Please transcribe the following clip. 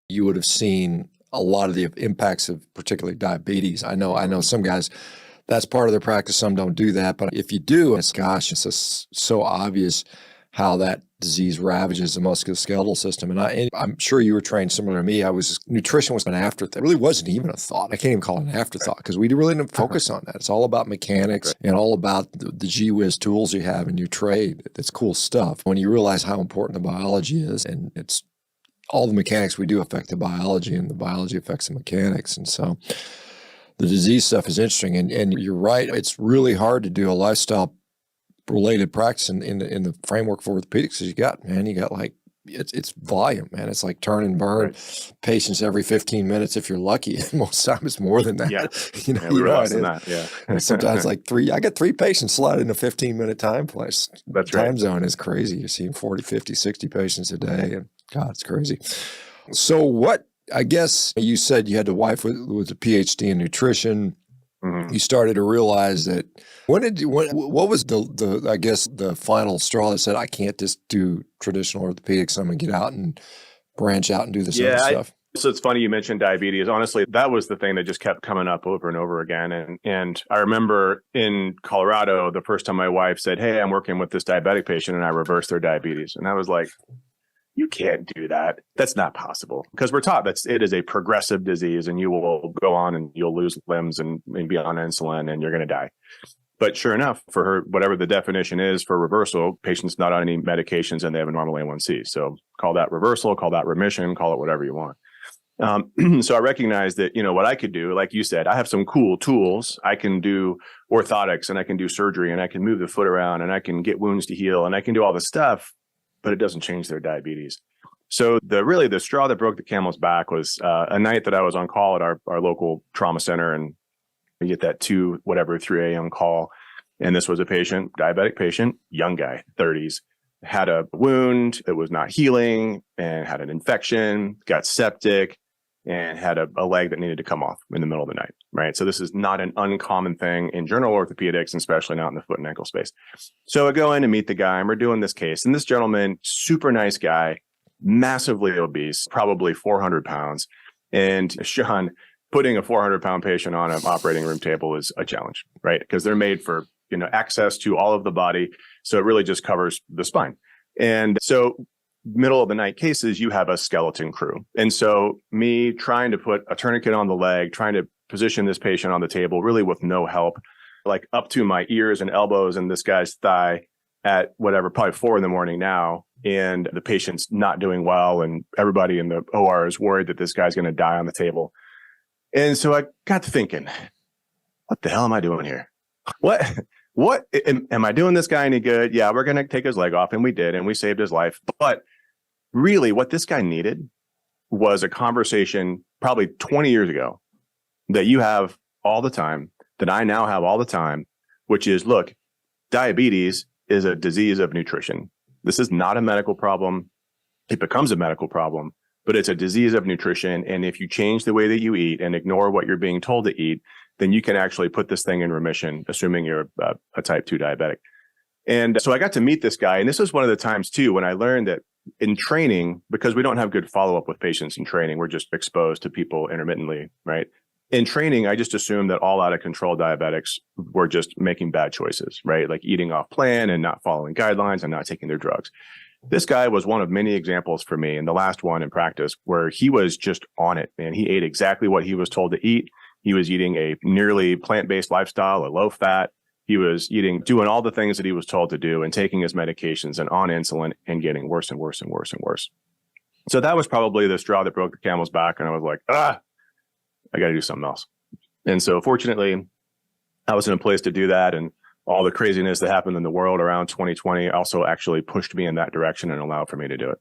you would have seen a lot of the impacts of particularly diabetes. I know some guys, that's part of their practice. Some don't do that. But if you do, it's just so obvious how that disease ravages the musculoskeletal system. And I'm sure you were trained similar to me. Nutrition was an afterthought. It really wasn't even a thought. I can't even call it an afterthought because we really didn't focus on that. It's all about mechanics and all about the gee whiz tools you have in your trade. That's cool stuff. When you realize how important the biology is, and it's all the mechanics we do affect the biology, and the biology affects the mechanics. And so the disease stuff is interesting. And you're right. It's really hard to do a lifestyle related practice in the framework for orthopedics. You got like, it's volume, man. It's like turn and burn patients every 15 minutes if you're lucky. Most times it's more than that. Yeah. We were less than that. Yeah. And sometimes like I got 3 patients slotted in a 15-minute time place. That's Time zone is crazy. You're seeing 40, 50, 60 patients a day. And God, it's crazy. So I guess you said you had a wife with a PhD in nutrition. Mm-hmm. You started to realize that. What was the final straw that said, I can't just do traditional orthopedics, I'm going to get out and branch out and do this other stuff? So it's funny you mentioned diabetes. Honestly, that was the thing that just kept coming up over and over again. And I remember in Colorado, the first time my wife said, hey, I'm working with this diabetic patient and I reversed their diabetes. And I was like, you can't do that. That's not possible, because we're taught that it is a progressive disease and you will go on and you'll lose limbs and be on insulin and you're going to die. But sure enough, for her, whatever the definition is for reversal, patient's not on any medications and they have a normal A1C. So call that reversal, call that remission, call it whatever you want. So I recognized that, what I could do, like you said, I have some cool tools. I can do orthotics and I can do surgery and I can move the foot around and I can get wounds to heal and I can do all the stuff, but it doesn't change their diabetes. So the straw that broke the camel's back was a night that I was on call at our local trauma center, and we get that 3 a.m. call. And this was a diabetic patient, young guy, 30s, had a wound that was not healing and had an infection, got septic, and had a leg that needed to come off in the middle of the night, right? So this is not an uncommon thing in general orthopedics, and especially not in the foot and ankle space. So I go in to meet the guy, and we're doing this case. And this gentleman, super nice guy, massively obese, probably 400 pounds. And Shawn, putting a 400-pound patient on an operating room table is a challenge, right? Because they're made for access to all of the body. So it really just covers the spine. And so middle of the night cases, you have a skeleton crew. And so me trying to put a tourniquet on the leg, trying to position this patient on the table, really with no help, like up to my ears and elbows in this guy's thigh at probably 4 a.m. now. And the patient's not doing well. And everybody in the OR is worried that this guy's going to die on the table. And so I got to thinking, what the hell am I doing here? What am I doing this guy any good? Yeah, we're going to take his leg off. And we did. And we saved his life. But really what this guy needed was a conversation probably 20 years ago that you have all the time, that I now have all the time, which is, look, diabetes is a disease of nutrition. This is not a medical problem. It becomes a medical problem, but it's a disease of nutrition. And if you change the way that you eat and ignore what you're being told to eat, then you can actually put this thing in remission, assuming you're a type 2 diabetic. And so I got to meet this guy. And this was one of the times, too, when I learned that in training, because we don't have good follow-up with patients in training, we're just exposed to people intermittently, right? In training, I just assumed that all out of control diabetics were just making bad choices, right? Like eating off plan and not following guidelines and not taking their drugs. This guy was one of many examples for me, and the last one in practice, where he was just on it, man. He ate exactly what he was told to eat. He was eating a nearly plant-based lifestyle, a low fat. He was doing all the things that he was told to do and taking his medications and on insulin and getting worse and worse and worse and worse. So that was probably the straw that broke the camel's back. And I was like, I got to do something else. And so fortunately, I was in a place to do that. And all the craziness that happened in the world around 2020 also actually pushed me in that direction and allowed for me to do it.